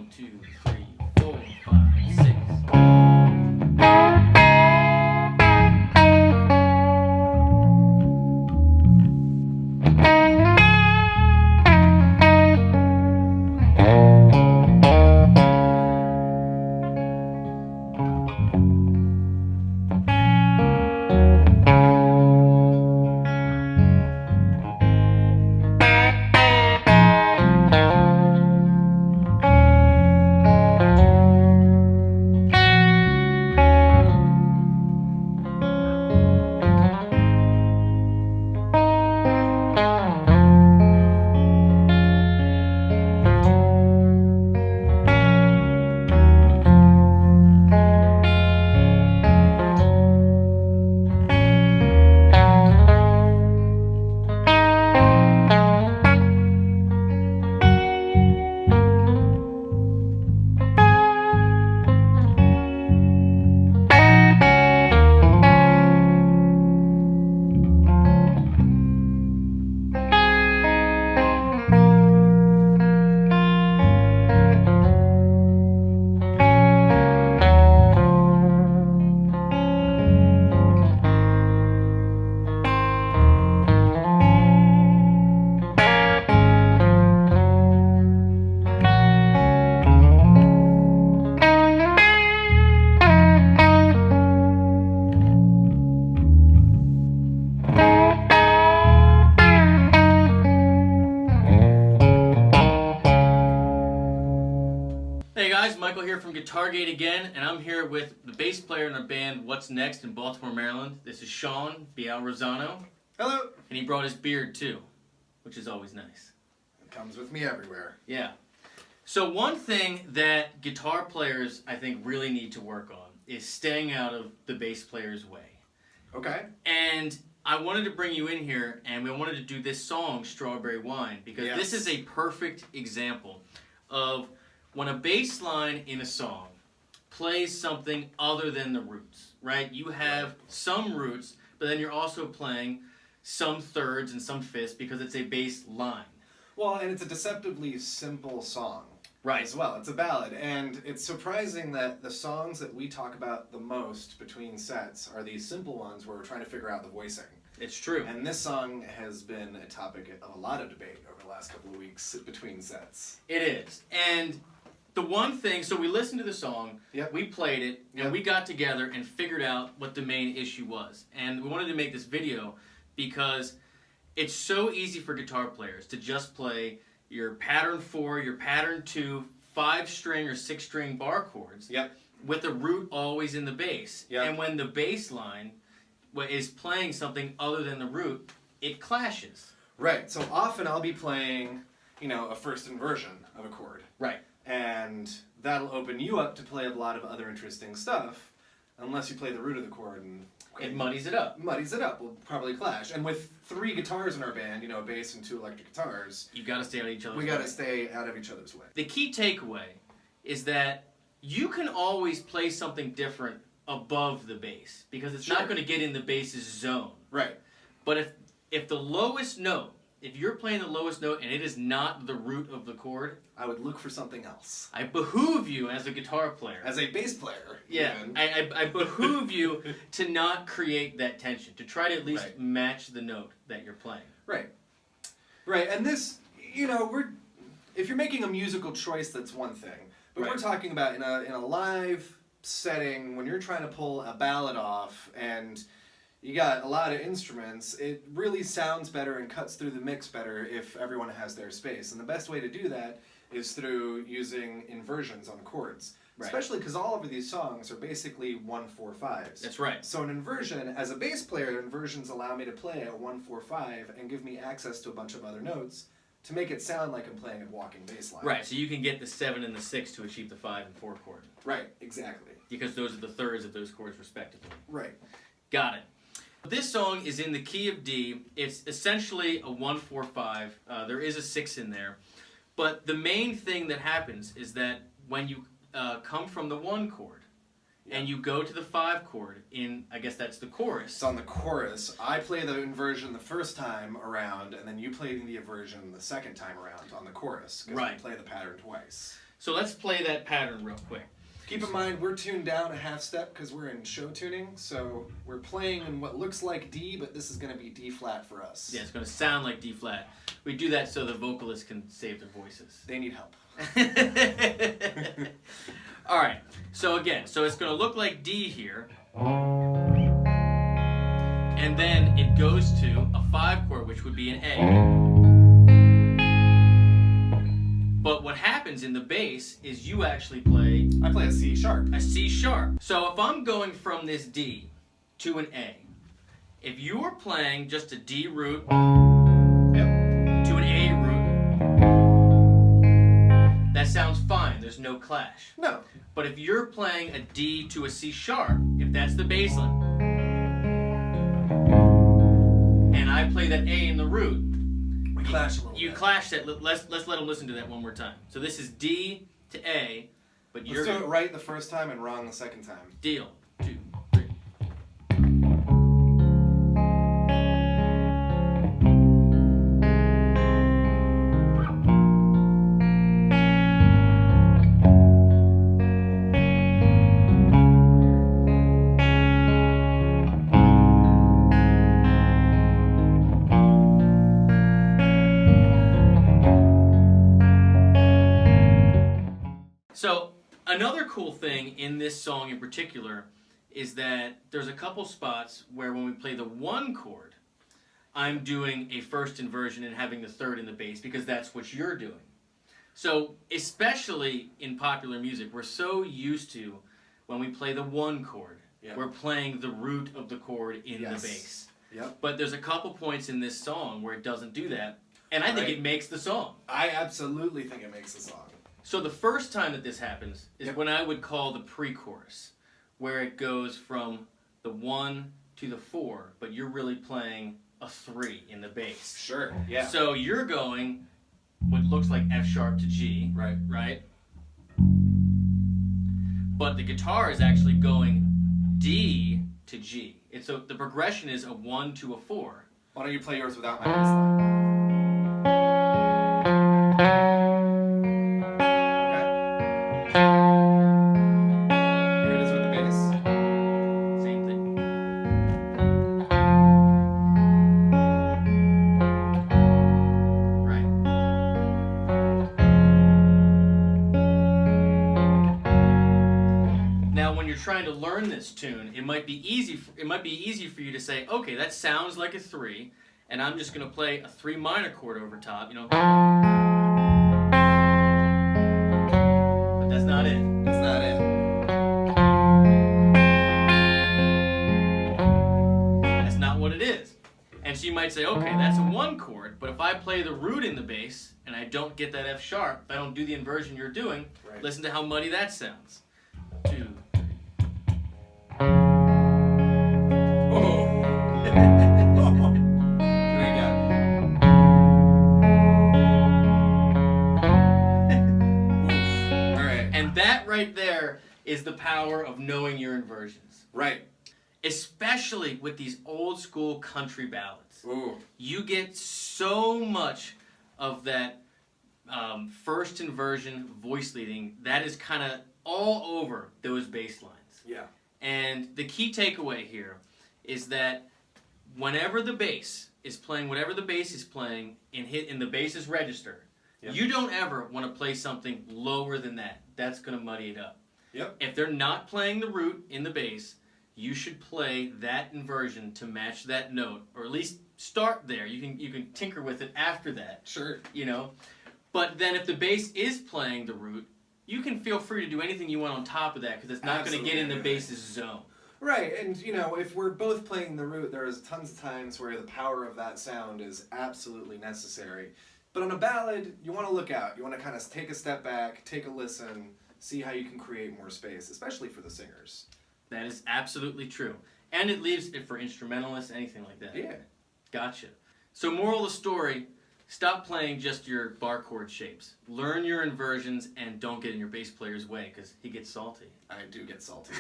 1, 2, 3, 4, 5, 6. Hey guys, Michael here from Guitargate again, and I'm here with the bass player in our band What's Next in Baltimore, Maryland. This is Sean Bial-Rosano. Hello. And he brought his beard too, which is always nice. It comes with me everywhere. Yeah. So one thing that guitar players, I think, really need to work on is staying out of the bass player's way. Okay. And I wanted to bring you in here, and we wanted to do this song, Strawberry Wine, because this is a perfect example of when a bass line in a song plays something other than the roots, right? You have some roots, but then you're also playing some thirds and some fifths because it's a bass line. Well, and it's a deceptively simple song. Right. As well. It's a ballad, and it's surprising that the songs that we talk about the most between sets are these simple ones where we're trying to figure out the voicing. It's true. And this song has been a topic of a lot of debate over the last couple of weeks between sets. It is. And the one thing, so we listened to the song, we played it, and we got together and figured out what the main issue was. And we wanted to make this video because it's so easy for guitar players to just play your pattern 4, your pattern 2, 5-string or 6-string bar chords with the root always in the bass. And when the bass line is playing something other than the root, it clashes. Right. So often I'll be playing, a first inversion of a chord. Right. And that'll open you up to play a lot of other interesting stuff, unless you play the root of the chord and it muddies it up. Muddies it up. We'll probably clash. And with 3 guitars in our band, a bass and 2 electric guitars, you got to stay out of each other's way. We got to stay out of each other's way. The key takeaway is that you can always play something different above the bass because it's not going to get in the bass's zone. Right. But if the lowest note, if you're playing the lowest note and it is not the root of the chord, I would look for something else. I behoove you as a guitar player. As a bass player. Yeah. I behoove you to not create that tension, to try to at least match the note that you're playing. Right. Right. And this, if you're making a musical choice, that's one thing. But we're talking about in a live setting when you're trying to pull a ballad off and you got a lot of instruments, it really sounds better and cuts through the mix better if everyone has their space. And the best way to do that is through using inversions on chords. Especially because all of these songs are basically 1-4-5s. That's right. So an inversion, as a bass player, inversions allow me to play a 1-4-5 and give me access to a bunch of other notes to make it sound like I'm playing a walking bass line. Right, so you can get the 7 and the 6 to achieve the 5 and 4 chord. Right, exactly. Because those are the thirds of those chords respectively. Right. Got it. This song is in the key of D. It's essentially a 1-4-5. There is a 6 in there. But the main thing that happens is that when you come from the 1 chord, and you go to the 5 chord in, I guess that's the chorus. It's on the chorus. I play the inversion the first time around, and then you play the inversion the second time around on the chorus. Right. We play the pattern twice. So let's play that pattern real quick. Keep in mind, we're tuned down a half step because we're in show tuning, so we're playing in what looks like D, but this is going to be D flat for us. Yeah, it's going to sound like D flat. We do that so the vocalists can save their voices. They need help. All right, so again, so it's going to look like D here, and then it goes to a 5 chord, which would be an A. But what happens in the bass is you actually play... I play a C sharp. A C sharp. So if I'm going from this D to an A, if you are playing just a D root to an A root, that sounds fine. There's no clash. No. But if you're playing a D to a C sharp, if that's the bass line, and I play that A in the root, we clash a little you bit. clash that. Let's let them listen to that one more time. So this is D to A, but you're Let's do it right the first time and wrong the second time. deal. 2, 3. So another cool thing in this song in particular is that there's a couple spots where when we play the 1 chord, I'm doing a first inversion and having the 3rd in the bass because that's what you're doing. So especially in popular music, we're so used to when we play the 1 chord, we're playing the root of the chord in the bass. Yep. But there's a couple points in this song where it doesn't do that, and I think it makes the song. I absolutely think it makes the song. So the first time that this happens is when I would call the pre-chorus, where it goes from the 1 to the 4, but you're really playing a 3 in the bass. Sure, yeah. So you're going what looks like F sharp to G, right? But the guitar is actually going D to G. It's the progression is a 1 to a 4. Why don't you play yours without my bass line? Trying to learn this tune, it might be easy for you to say, okay, that sounds like a 3, and I'm just going to play a 3 minor chord over top, you know. But that's not it. That's not it. That's not what it is. And so you might say, okay, that's a 1 chord, but if I play the root in the bass and I don't get that F sharp, if I don't do the inversion you're doing, listen to how muddy that sounds. 2. Right there is the power of knowing your inversions. Right. Especially with these old school country ballads. Ooh. You get so much of that first inversion voice leading that is kind of all over those bass lines. Yeah. And the key takeaway here is that whenever the bass is playing, whatever the bass is playing in the bass's register, you don't ever want to play something lower than that. That's going to muddy it up. Yep. If they're not playing the root in the bass, you should play that inversion to match that note, or at least start there. You can tinker with it after that. Sure. You know, but then if the bass is playing the root, you can feel free to do anything you want on top of that because it's not going to get in the bass's zone. Right, and you know, if we're both playing the root, there's tons of times where the power of that sound is absolutely necessary. But on a ballad, you want to look out. You want to kind of take a step back, take a listen, see how you can create more space, especially for the singers. That is absolutely true. And it leaves it for instrumentalists, anything like that. Yeah. Gotcha. So moral of the story, stop playing just your bar chord shapes. Learn your inversions and don't get in your bass player's way because he gets salty. I do get salty.